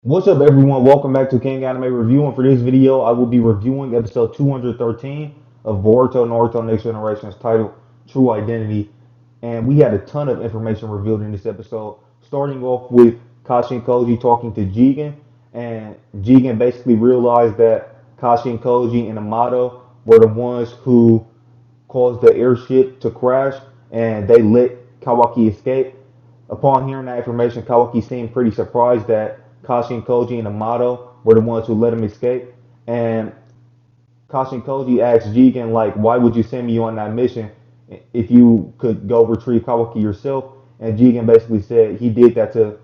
What's up, everyone? Welcome back to King Anime Review. And for this video, I will be reviewing episode 213 of Boruto Naruto Next Generation's titled True Identity. And we had a ton of information revealed in this episode, starting off with Kashi and Koji talking to Jigen. And Jigen basically realized that Kashi and Koji and Amato were the ones who caused the airship to crash, and they let Kawaki escape. Upon hearing that information, Kawaki seemed pretty surprised that Kashi and Koji and Amato were the ones who let him escape. And Kashi and Koji asked Jigen, like, why would you send me on that mission if you could go retrieve Kawaki yourself? And Jigen basically said he did that to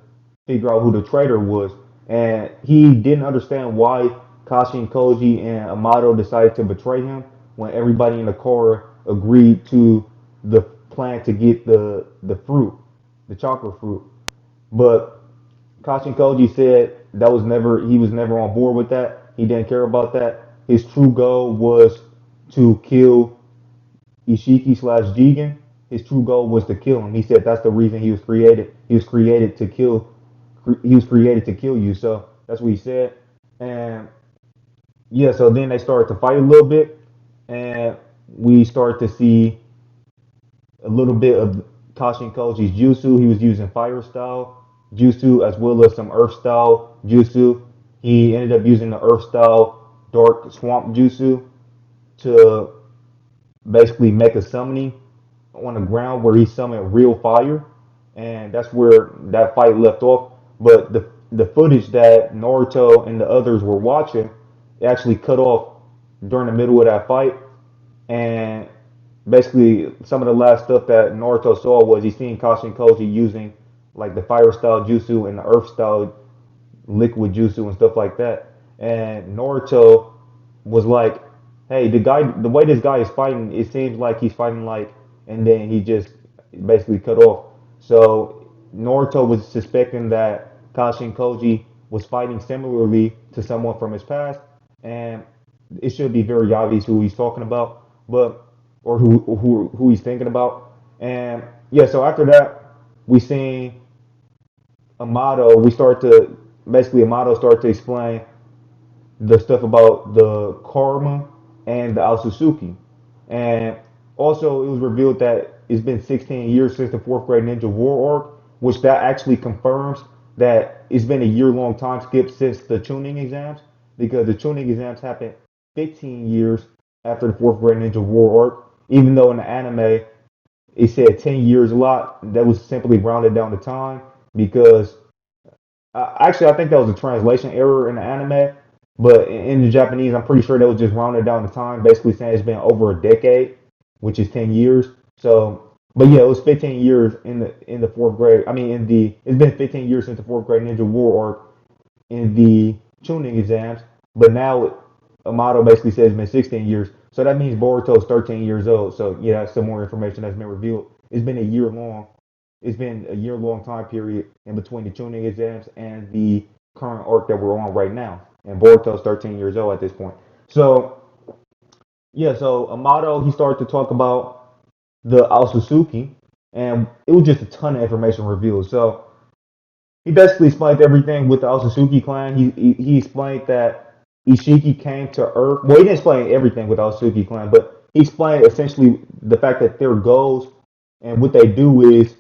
figure out who the traitor was. And he didn't understand why Kashi and Koji and Amato decided to betray him when everybody in the car agreed to the plan to get the fruit, the chocolate fruit. But Kashi Koji said that was never he was never on board with that. He didn't care about that. His true goal was to kill Ishiki slash Jigen. His true goal was to kill him. He said that's the reason he was created. He was created to kill. He was created to kill you. So that's what he said. And yeah, so then they started to fight a little bit, and we started to see a little bit of Kashin Koji's jutsu. He was using fire style jutsu as well as some earth style jutsu. He ended up using the earth style dark swamp jutsu to basically make a summoning on the ground where he summoned real fire, and that's where that fight left off. But the footage that Naruto and the others were watching actually cut off during the middle of that fight, and basically some of the last stuff that Naruto saw was he seen Kashin Koji using like the fire style jutsu and the earth style liquid jutsu and stuff like that. And Naruto was like, "Hey, the way this guy is fighting, it seems like he's fighting like," and then he just basically cut off. So Naruto was suspecting that Kashin Koji was fighting similarly to someone from his past, and it should be very obvious who he's talking about, but or who he's thinking about. And yeah, so after that, we seen Amato. We start to basically Amato start to explain the stuff about the karma and the Alsusuki. And also, it was revealed that it's been 16 years since the fourth grade Ninja War arc, which that actually confirms that it's been a year-long time skip since the tuning exams, because the tuning exams happened 15 years after the fourth grade Ninja War arc. Even though in the anime it said 10 years a lot, that was simply rounded down to time because actually, I think that was a translation error in the anime, but in the Japanese, I'm pretty sure that was just rounded down the time, basically saying it's been over a decade, which is 10 years. So, but yeah, it was 15 years in the fourth grade. I mean, in the it's been 15 years since the fourth grade Ninja War arc in the tuning exams, but now Amato basically says it's been 16 years. So that means Boruto's 13 years old. So yeah, that's some more information that's been revealed. It's been a year long. It's been a year long time period in between the tuning exams and the current arc that we're on right now. And Boruto's 13 years old at this point. So yeah, so Amato he started to talk about the Aotsutsuki, and it was just a ton of information revealed. So he basically explained everything with the Otsutsuki clan. He explained that Ishiki came to Earth. Well, he didn't explain everything with the Otsutsuki clan, but he explained essentially the fact that their goals and what they do is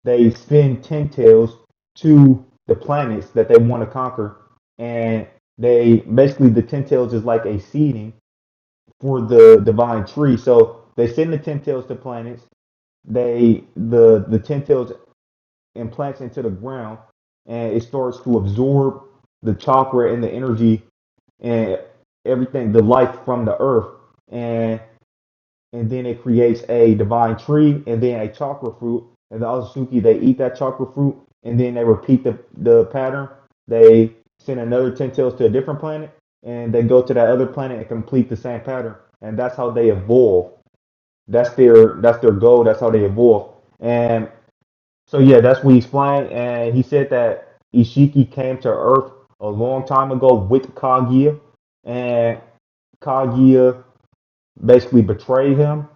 they send ten tails to the planets that they want to conquer, and they basically the ten tails is like a seeding for the divine tree. So they send the ten tails to planets. The ten tails implants into the ground, and it starts to absorb the chakra and the energy and everything, the life from the earth, and then it creates a divine tree and then a chakra fruit. And the Azuki they eat that chakra fruit, and then they repeat the pattern. They send another ten tails to a different planet, and they go to that other planet and complete the same pattern. And that's how they evolve. That's their goal. That's how they evolve. And so yeah, that's what he explained, and he said that Ishiki came to Earth a long time ago with Kaguya, and Kaguya basically betrayed him,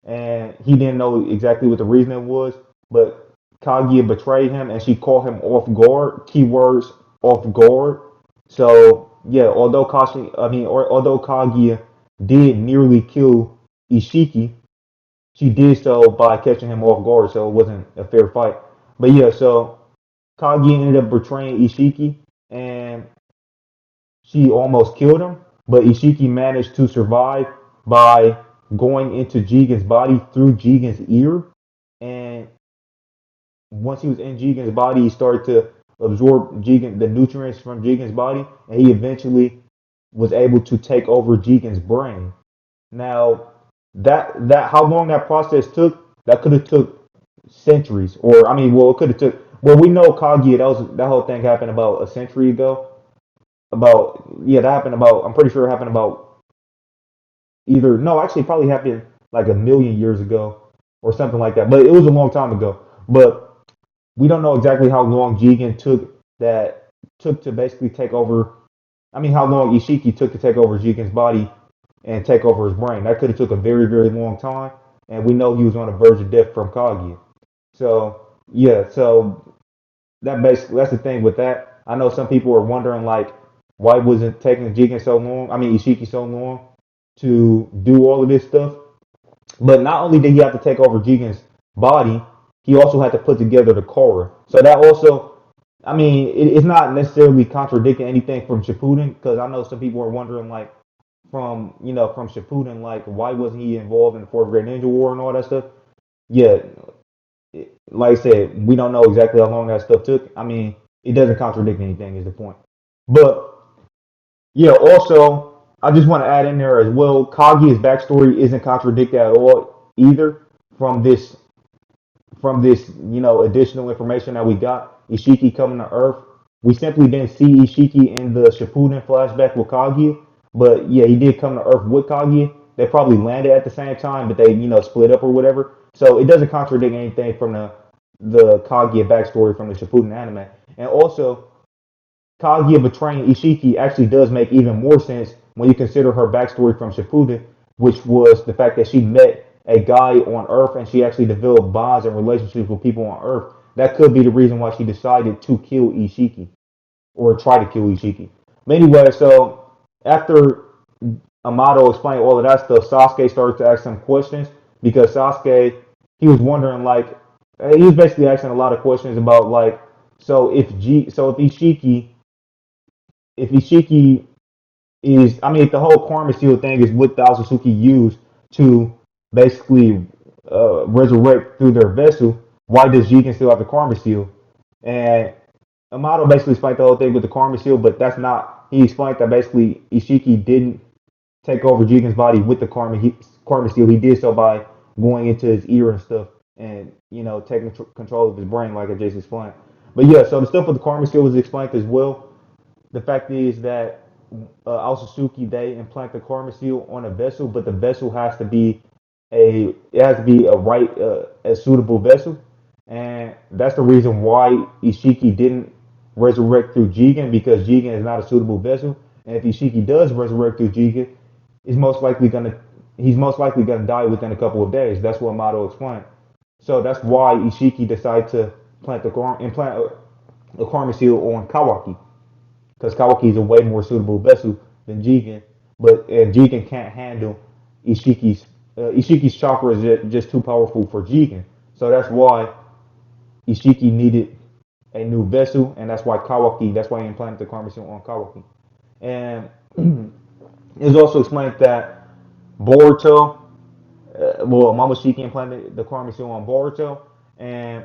and he didn't know exactly what the reason was, but Kaguya betrayed him, and she caught him off guard. Keywords off guard. So yeah, although Kaguya did nearly kill Ishiki, she did so by catching him off guard, so it wasn't a fair fight. But yeah, so Kaguya ended up betraying Ishiki, and she almost killed him. But Ishiki managed to survive by going into Jigen's body through Jigen's ear, and once he was in Jigen's body, he started to absorb the nutrients from Jigen's body, and he eventually was able to take over Jigen's brain. Now, that how long that process took, that could have took centuries, or I mean, well, it could have took. Well, we know Kaguya. That whole thing happened about a century ago. About yeah, that happened about. I'm pretty sure it happened about either no, actually, it probably happened like a million years ago or something like that. But it was a long time ago. But we don't know exactly how long Jigen took to basically take over. I mean, how long Ishiki took to take over Jigen's body and take over his brain. That could have took a very, very long time, and we know he was on the verge of death from Kaguya. So yeah, so that's the thing with that. I know some people are wondering like why wasn't taking Jigen so long? I mean Ishiki so long to do all of this stuff. But not only did he have to take over Jigen's body, he also had to put together the Korra. So that also, I mean, it's not necessarily contradicting anything from Shippuden because I know some people are wondering like from Shippuden like why wasn't he involved in the Fourth Great Ninja War and all that stuff? Yeah, like I said, we don't know exactly how long that stuff took. I mean, it doesn't contradict anything is the point. But yeah, also I just want to add in there as well, Kaguya's backstory isn't contradicted at all either from this additional information that we got. Ishiki coming to Earth. We simply didn't see Ishiki in the Shippuden flashback with Kaguya, but yeah, he did come to Earth with Kaguya. They probably landed at the same time, but they split up or whatever. So it doesn't contradict anything from the Kaguya backstory from the Shippuden anime. And also, Kaguya betraying Ishiki actually does make even more sense when you consider her backstory from Shippuden, which was the fact that she met a guy on Earth and she actually developed bonds and relationships with people on Earth. That could be the reason why she decided to kill Ishiki or try to kill Ishiki. But anyway, so after Amato explained all of that stuff, Sasuke started to ask some questions because Sasuke, he was wondering like he was basically asking a lot of questions about like so if Ishiki is, I mean, if the whole karma seal thing is what the Aotsutsuki used to basically resurrect through their vessel, why does Jigen still have the karma seal? And Amato basically explained the whole thing with the karma seal, but that's not. He explained that basically Ishiki didn't take over Jigen's body with the karma seal. He did so by going into his ear and stuff, and taking control of his brain, like I just explained. But yeah, so the stuff with the karma seal was explained as well. The fact is that Al they implant the karma seal on a vessel, but the vessel has to be a suitable vessel, and that's the reason why Ishiki didn't resurrect through Jigen because Jigen is not a suitable vessel, and if Ishiki does resurrect through Jigen, he's most likely gonna die within a couple of days. That's what Mato explained. So that's why Ishiki decided to implant a karma seal on Kawaki because Kawaki is a way more suitable vessel than Jigen, but and Jigen can't handle Ishiki's chakra is just too powerful for Jigen. So that's why Ishiki needed a new vessel, and that's why he implanted the karma seal on Kawaki. And it's also explained that Boruto, Momoshiki implanted the karma seal on Boruto, and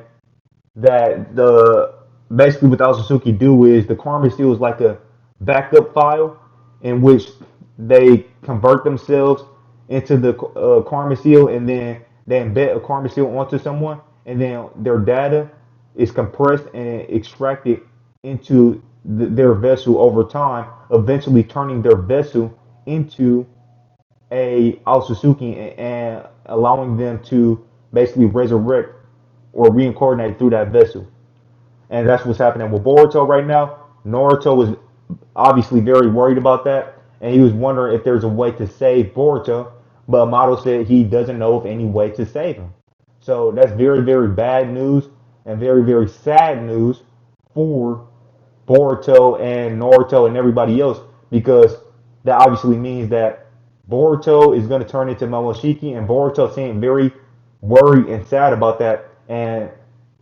that the basically what the Otsutsuki do is the karma seal is like a backup file in which they convert themselves into the karma seal, and then they embed a karma seal onto someone, and then their data is compressed and extracted into their vessel over time, eventually turning their vessel into a Otsutsuki and allowing them to basically resurrect or reincarnate through that vessel. And that's what's happening with Boruto right now. Naruto was obviously very worried about that, and he was wondering if there's a way to save Boruto, but Amato said he doesn't know of any way to save him. So that's very, very bad news and very, very sad news for Boruto and Naruto and everybody else, because that obviously means that Boruto is going to turn into Momoshiki, and Boruto seemed very worried and sad about that, and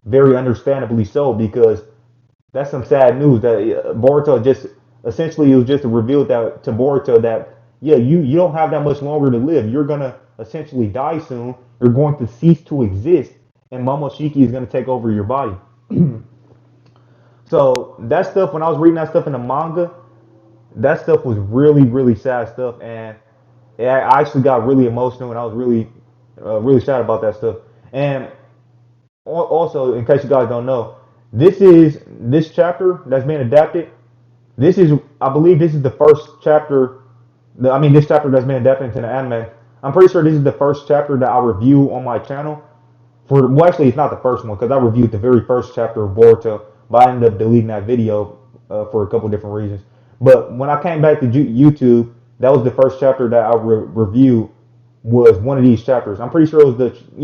very understandably so, because that's some sad news that Boruto just essentially, it was just revealed that to Boruto that yeah, you don't have that much longer to live. You're gonna essentially die soon. You're going to cease to exist, and Momoshiki is gonna take over your body. So that stuff, when I was reading that stuff in the manga, that stuff was really really sad stuff, and I actually got really emotional, and I was really really sad about that stuff. And also, in case you guys don't know, this chapter that's being adapted. This is, I believe, this is the first chapter. I mean, this chapter that's been adapted into the anime. I'm pretty sure this is the first chapter that I review on my channel. Well, actually, it's not the first one because I reviewed the very first chapter of Boruto, but I ended up deleting that video for a couple different reasons. But when I came back to YouTube, that was the first chapter that I reviewed, was one of these chapters. I'm pretty sure it was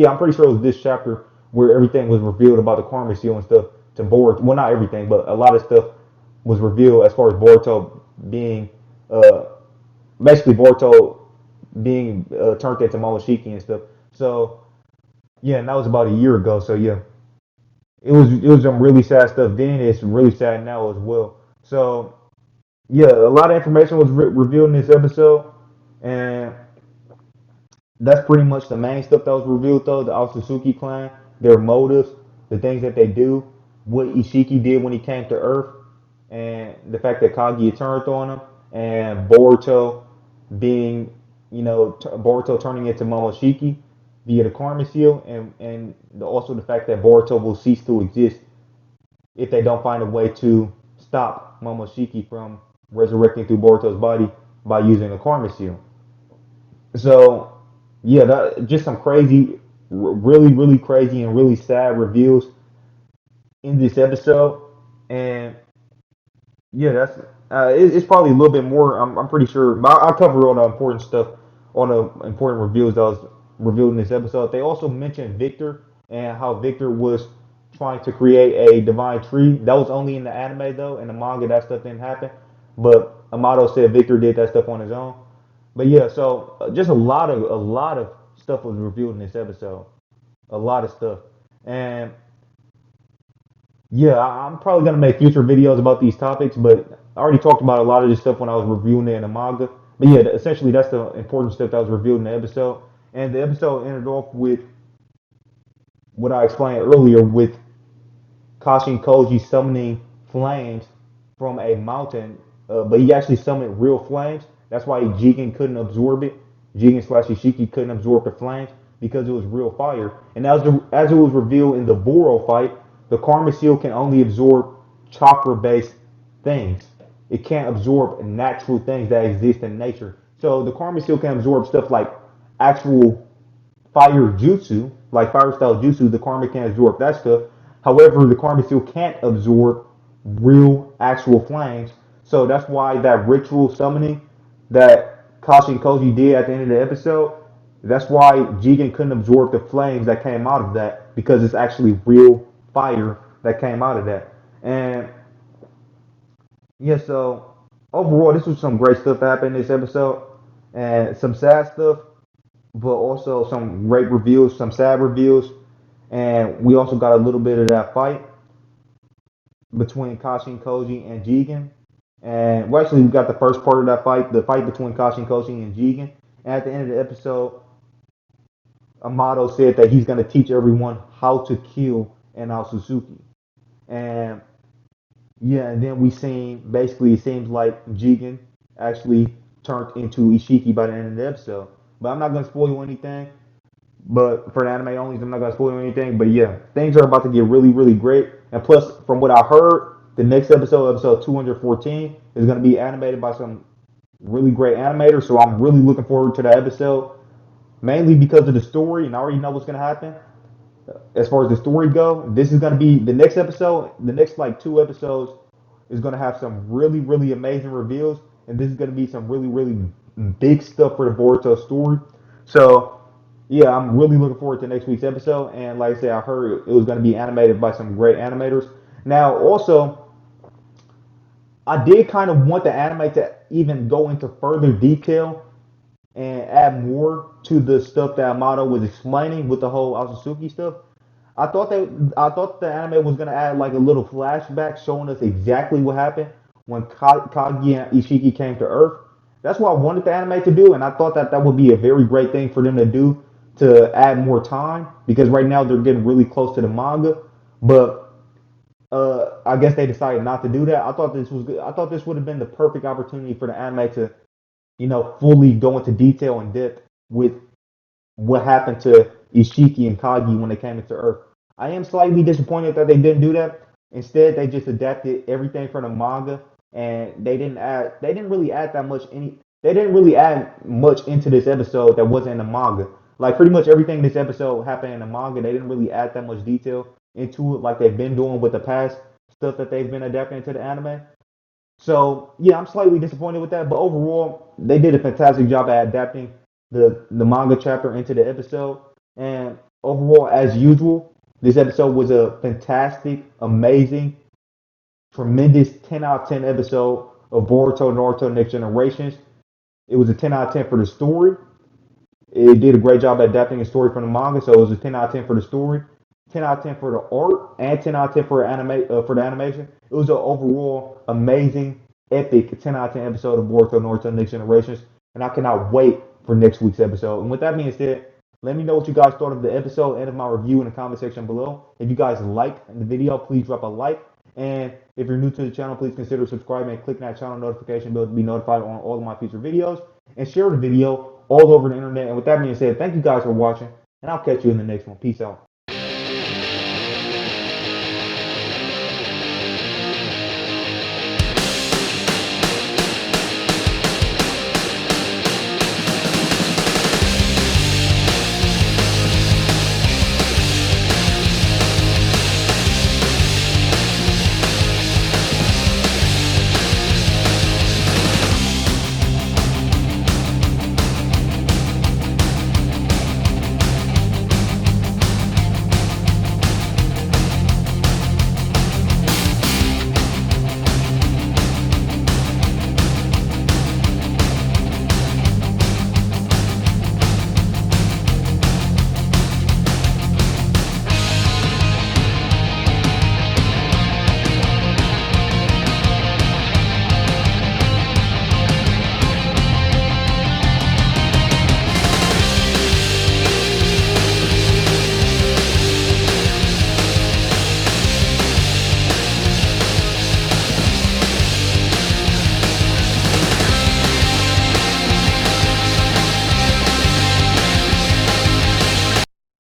I'm pretty sure it was this chapter where everything was revealed about the Karma Seal and stuff to Boruto. Well, not everything, but a lot of stuff was revealed as far as Boruto being uh, basically Boruto being turned into Momoshiki and stuff. So yeah, and that was about a year ago. So yeah, it was some really sad stuff then. It's really sad now as well. So yeah, a lot of information was revealed in this episode, and that's pretty much the main stuff that was revealed though. The Otsutsuki clan, their motives, the things that they do, what Ishiki did when he came to Earth, and the fact that Kaguya turned on him, and Boruto being, Boruto turning into Momoshiki via the Karma Seal, and also the fact that Boruto will cease to exist if they don't find a way to stop Momoshiki from resurrecting through Boruto's body by using a Karma Seal. So yeah, that just some crazy, really, really crazy and really sad reveals in this episode, and yeah, that's it's probably a little bit more. I'm pretty sure. But I'll cover all the important stuff, all the important reveals that was revealed in this episode. They also mentioned Victor and how Victor was trying to create a divine tree. That was only in the anime though. In the manga, that stuff didn't happen. But Amato said Victor did that stuff on his own. But yeah, so just a lot of stuff was revealed in this episode. A lot of stuff, and yeah, I'm probably gonna make future videos about these topics, but I already talked about a lot of this stuff when I was reviewing it in the manga. But yeah, essentially that's the important stuff that was revealed in the episode. And the episode ended off with what I explained earlier with Kashin Koji summoning flames from a mountain, but he actually summoned real flames. That's why Jigen couldn't absorb it. Jigen slash Ishiki couldn't absorb the flames because it was real fire. And as it was revealed in the Boro fight, the Karma Seal can only absorb chakra-based things. It can't absorb natural things that exist in nature. So the Karma Seal can absorb stuff like actual fire jutsu, like fire style jutsu, the karma can absorb that stuff. However, the karma still can't absorb real actual flames. So that's why that ritual summoning that Kashi and Koji did at the end of the episode, that's why Jigen couldn't absorb the flames that came out of that because it's actually real fire that came out of that. And yeah, so overall, this was some great stuff that happened in this episode and some sad stuff, but also some great reviews, some sad reviews, and we also got a little bit of that fight between Kashi and Koji and Jigen. And well, actually, we got the first part of that fight, the fight between Kashi and Koji and Jigen. And at the end of the episode, Amato said that he's going to teach everyone how to kill an Otsutsuki. And yeah, and then we seen basically it seems like Jigen actually turned into Ishiki by the end of the episode. But I'm not going to spoil anything. But for the anime only, I'm not gonna spoil anything. But yeah, things are about to get really, really great. And plus, from what I heard, the next episode, episode 214, is gonna be animated by some really great animators. So I'm really looking forward to that episode, mainly because of the story, and I already know what's gonna happen. As far as the story go, this is gonna be the next episode. The next like two episodes is gonna have some really, really amazing reveals, and this is gonna be some really, really big stuff for the Boruto story. So yeah, I'm really looking forward to next week's episode. And like I said, I heard it was going to be animated by some great animators. Now, also, I did kind of want the anime to even go into further detail and add more to the stuff that Amato was explaining with the whole Asasuki stuff. I thought the anime was gonna add like a little flashback showing us exactly what happened when Kagi and Ishiki came to Earth. That's what I wanted the anime to do, and I thought that that would be a very great thing for them to do to add more time because right now they're getting really close to the manga. But I guess they decided not to do that. I thought this was good. I thought this would have been the perfect opportunity for the anime to, fully go into detail and depth with what happened to Ishiki and Kagi when they came into Earth. I am slightly disappointed that they didn't do that. Instead, they just adapted everything from the manga, and they didn't really add that much any. They didn't really add much into this episode that wasn't in the manga. Like pretty much everything in this episode happened in the manga. They didn't really add that much detail into it like they've been doing with the past stuff that they've been adapting into the anime. So yeah, I'm slightly disappointed with that, but overall, they did a fantastic job at adapting the manga chapter into the episode. And overall, as usual, this episode was a fantastic, amazing, tremendous 10 out of 10 episode of Boruto Naruto Next Generations. It was a 10 out of 10 for the story. It did a great job at adapting a story from the manga, so it was a 10 out of 10 for the story, 10 out of 10 for the art, and 10 out of 10 for the animation. It was an overall amazing, epic 10 out of 10 episode of Boruto Naruto Next Generations, and I cannot wait for next week's episode. And with that being said, let me know what you guys thought of the episode and of my review in the comment section below. If you guys liked the video, please drop a like. And if you're new to the channel, please consider subscribing and clicking that channel notification bell to be notified on all of my future videos. And share the video all over the internet. And with that being said, thank you guys for watching, and I'll catch you in the next one. Peace out.